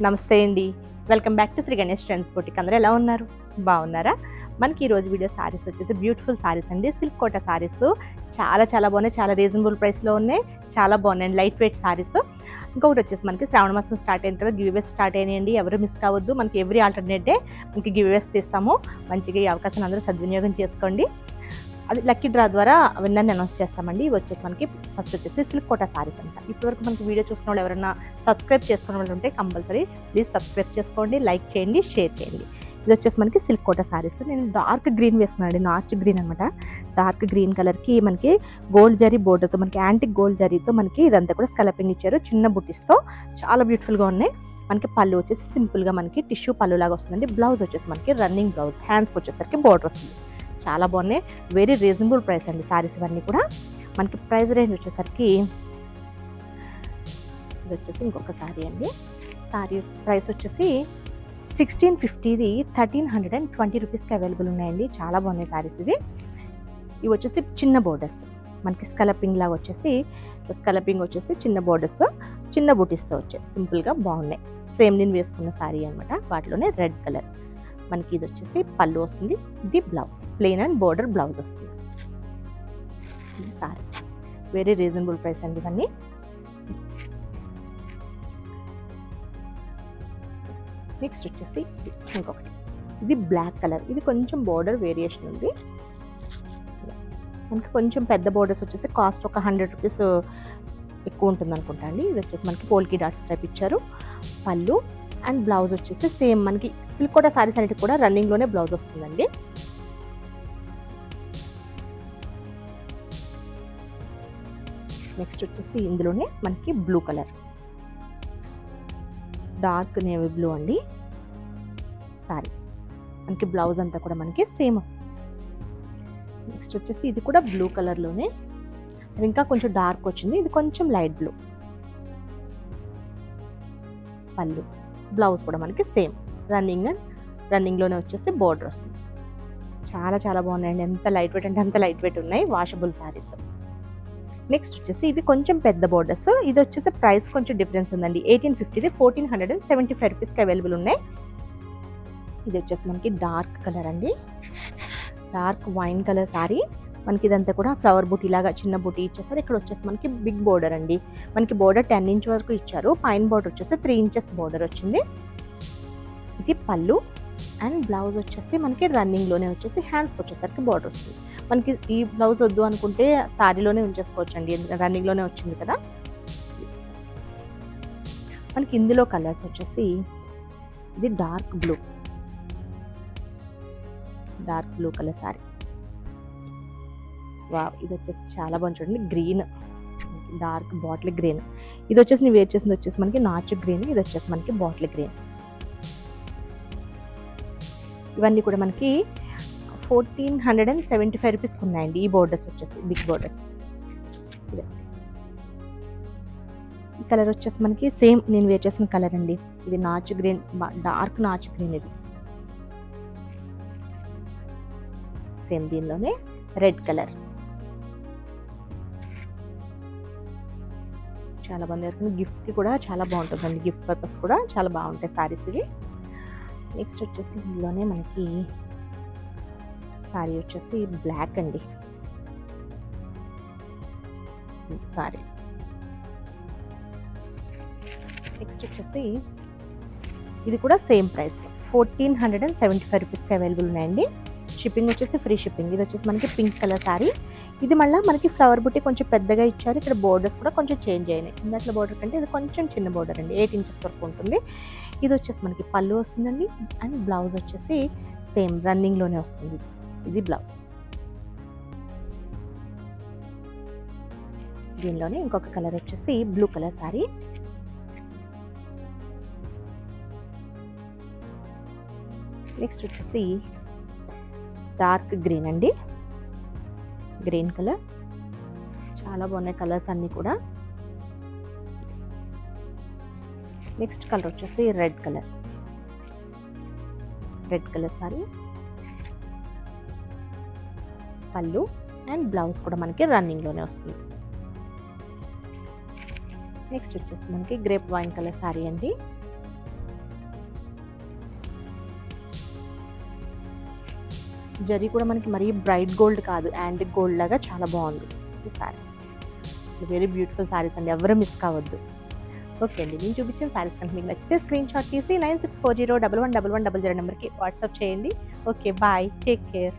నమస్తే అండి, welcome back to Shri Ganesh trends boutique. అందరూ ఎలా ఉన్నారు? బాగున్నారా? మనకి ఈరోజు వీడియో సారీస్ వచ్చేసి బ్యూటిఫుల్ సారీస్ అండి. సిల్క్ కోట సారీస్ చాలా బాగున్నాయి, చాలా రీజనబుల్ ప్రైస్లో ఉన్నాయి, చాలా బాగున్నాయి. Light weight saris. ఇంకొకటి వచ్చేసి మనకి శ్రావణ మాసం స్టార్ట్ అయింది కదా, గివ్వేస్ స్టార్ట్ అయినాయండి. ఎవరు మిస్ కావద్దు. మనకి ఎవ్రీ ఆల్టర్నేట్ డే మనకి గివ్వేస్ తీస్తాము. మంచిగా ఈ అవకాశాన్ని అందరూ సద్వినియోగం చేసుకోండి. అది లక్కీ డ్రా ద్వారా విన్నర్ని అనౌన్స్ చేస్తామండి. ఇవి వచ్చేసి మనకి ఫస్ట్ వచ్చేసి సిల్క్ కోట సారీస్ అంట. ఇప్పటివరకు మనకి వీడియో చూసిన వాళ్ళు ఎవరైనా సబ్స్క్రైబ్ చేసుకున్న వాళ్ళు ఉంటే కంపల్సరీ ప్లీజ్ సబ్స్క్రైబ్ చేసుకోండి, లైక్ చేయండి, షేర్ చేయండి. ఇది వచ్చేసి మనకి సిల్క్ కోట సారీస్. నేను డార్క్ గ్రీన్ వేసుకున్నాను, నాచ్ గ్రీన్ అనమాట. డార్క్ గ్రీన్ కలర్కి మనకి గోల్డ్ జరీ బోర్డర్తో, మనకి యాంటిక్ గోల్డ్ జరీతో మనకి ఇదంతా కూడా స్కలపింగ్ ఇచ్చారు. చిన్న బుటీస్తో చాలా బ్యూటిఫుల్గా ఉన్నాయి. మనకి పళ్ళు వచ్చేసి సింపుల్గా మనకి టిష్యూ పళ్ళు లాగా వస్తుందండి. బ్లౌజ్ వచ్చేసి మనకి రన్నింగ్ బ్లౌజ్, హ్యాండ్స్కి వచ్చేసరికి బోర్డర్ వస్తుంది. చాలా బాగున్నాయి, వెరీ రీజనబుల్ ప్రైస్ అండి సారీస్ ఇవన్నీ కూడా. మనకి ప్రైస్ రేంజ్ వచ్చేసరికి ఇది వచ్చేసి ఇంకొక సారీ అండి. సారీ ప్రైస్ వచ్చేసి 1650, 1320 రూపీస్కి అవైలబుల్ ఉన్నాయండి. చాలా బాగున్నాయి సారీస్ ఇవి. ఇవి వచ్చేసి చిన్న బోర్డర్స్, మనకి స్కలపింగ్ లాగా వచ్చేసి చిన్న బోర్డర్స్, చిన్న బూటీస్తో వచ్చాయి. సింపుల్గా బాగున్నాయి. సేమ్ నేను వేసుకున్న సారీ అనమాట. వాటిలోనే రెడ్ కలర్. మనకి ఇది వచ్చేసి పళ్ళు వస్తుంది, ఇది blouse, plain and border blouse వస్తుంది. ఇది సారీ, వెరీ రీజనబుల్ ప్రైస్ అండి ఇవన్నీ. నెక్స్ట్ వచ్చేసి ఇంకొకటి, ఇది బ్లాక్ కలర్. ఇది కొంచెం బోర్డర్ వేరియేషన్ ఉంది. మనకి కొంచెం పెద్ద బోర్డర్స్ వచ్చేసి కాస్ట్ ఒక 100 రూపీస్ ఎక్కువ ఉంటుంది అనుకుంటా అండి. ఇది వచ్చేసి మనకి పోల్కి డాట్స్ టైప్ ఇచ్చారు. పళ్ళు అండ్ బ్లౌజ్ వచ్చేసి సేమ్ మనకి సిల్క్ కోట సారీస్ అన్నిటికి కూడా రన్నింగ్లోనే బ్లౌజ్ వస్తుందండి. నెక్స్ట్ వచ్చేసి ఇందులోనే మనకి blue colour, dark navy blue అండి సారీ. మనకి బ్లౌజ్ అంతా కూడా మనకి సేమ్ వస్తుంది. నెక్స్ట్ వచ్చేసి ఇది కూడా బ్లూ కలర్లోనే, అది ఇంకా కొంచెం డార్క్ వచ్చింది. ఇది కొంచెం లైట్ బ్లూ. పళ్ళు బ్లౌజ్ కూడా మనకి సేమ్ రన్నింగ్లోనే వచ్చేసి బోర్డర్ వస్తుంది. చాలా బాగున్నాయండి. ఎంత లైట్ వెయిట్ అంటే అంత లైట్ వెయిట్ ఉన్నాయి, వాషబుల్ సారీస్. నెక్స్ట్ వచ్చేసి ఇవి కొంచెం పెద్ద బోర్డర్స్. ఇది వచ్చేసి ప్రైస్ కొంచెం డిఫరెన్స్ ఉందండి. 1850, 1475 రూపీస్కి అవైలబుల్ ఉన్నాయి. ఇది వచ్చేసి మనకి డార్క్ కలర్ అండి, డార్క్ వైన్ కలర్ సారీ. మనకి ఇదంతా కూడా ఫ్లవర్ బూటీ లాగా చిన్న బూటీ ఇచ్చేసారు. ఇక్కడ వచ్చేసి మనకి బిగ్ బోర్డర్ అండి. మనకి బోర్డర్ 10 ఇంచ్ వరకు ఇచ్చారు. పైన బోర్డర్ వచ్చేసి 3 ఇంచెస్ బోర్డర్ వచ్చింది. ఇది పళ్ళు అండ్ బ్లౌజ్ వచ్చేసి మనకి రన్నింగ్లోనే వచ్చేసి హ్యాండ్స్కి వచ్చేసరికి బోర్డర్ వస్తుంది. మనకి ఈ బ్లౌజ్ వద్దు అనుకుంటే సారీలోనే ఉంచేసుకోవచ్చు అండి, రన్నింగ్లోనే వచ్చింది కదా. మనకి ఇందులో కలర్స్ వచ్చేసి ఇది dark blue colour sorry. Wow, ఇది వచ్చేసి చాలా బాగుంది చూడండి. Green, dark bottle green. ఇది వచ్చేసి నేను వేర్ చేసింది వచ్చేసి మనకి నాచు గ్రీన్. ఇది వచ్చేసి మనకి బాటిల్ గ్రీన్. ఇవన్నీ కూడా మనకి 1475 రూపీస్కి ఉన్నాయండి. ఈ బోర్డర్స్ వచ్చేసి బిగ్ బోర్డర్స్. ఈ కలర్ వచ్చేసి మనకి సేమ్ నేను వేర్ చేసిన కలర్ అండి. ఇది నాచు గ్రీన్, డార్క్ నాచు గ్రీన్. ఇది సేమ్ దీనిలోనే రెడ్ కలర్. చాలా బాగుంది. గిఫ్ట్కి కూడా చాలా బాగుంటుందండి, గిఫ్ట్ పర్పస్ కూడా చాలా బాగుంటాయి సారీస్ ఇవి. నెక్స్ట్ వచ్చేసి ఇందులోనే మనకి సారీ వచ్చేసి బ్లాక్ అండి సారీ. నెక్స్ట్ వచ్చేసి ఇది కూడా సేమ్ ప్రైస్ 1475 రూపీస్కి అవైలబుల్ ఉన్నాయండి. షిప్పింగ్ వచ్చేసి ఫ్రీ షిప్పింగ్. ఇది వచ్చేసి మనకి పింక్ కలర్ సారీ. ఇది మళ్ళీ మనకి ఫ్లవర్ బుట్టి కొంచెం పెద్దగా ఇచ్చారు. ఇక్కడ బోర్డర్స్ కూడా కొంచెం చేంజ్ అయినాయి. ఇందాక బోర్డర్ కంటే ఇది కొంచెం చిన్న బోర్డర్ అండి, 8 ఇంచెస్ వరకు ఉంటుంది. ఇది వచ్చేసి మనకి పళ్ళు వస్తుందండి అండ్ బ్లౌజ్ వచ్చేసి సేమ్ రన్నింగ్లోనే వస్తుంది. ఇది బ్లౌజ్. దీనిలోనే ఇంకొక కలర్ వచ్చేసి బ్లూ కలర్ సారీ. నెక్స్ట్ వచ్చేసి డార్క్ గ్రీన్ అండి, గ్రీన్ కలర్. చాలా బాగున్నాయి కలర్స్ అన్నీ కూడా. నెక్స్ట్ కలర్ వచ్చేసి రెడ్ కలర్ సారీ. పళ్ళు అండ్ బ్లౌజ్ కూడా మనకి రన్నింగ్లోనే వస్తుంది. నెక్స్ట్ వచ్చేసి మనకి గ్రేప్ వైన్ కలర్ శారీ అండి. జరీ కూడా మనకి మరీ బ్రైట్ గోల్డ్ కాదు, యాంటిక్ గోల్డ్ లాగా చాలా బాగుంది ఈ శారీ. వెరీ బ్యూటిఫుల్ శారీస్ అండి, ఎవరు మిస్ కావద్దు. ఓకే అండి, నేను చూపించిన శారీస్ కనుక మీకు నచ్చితే స్క్రీన్ షాట్ తీసి 9640111100 నెంబర్కి వాట్సాప్ చేయండి. Okay, bye, take care.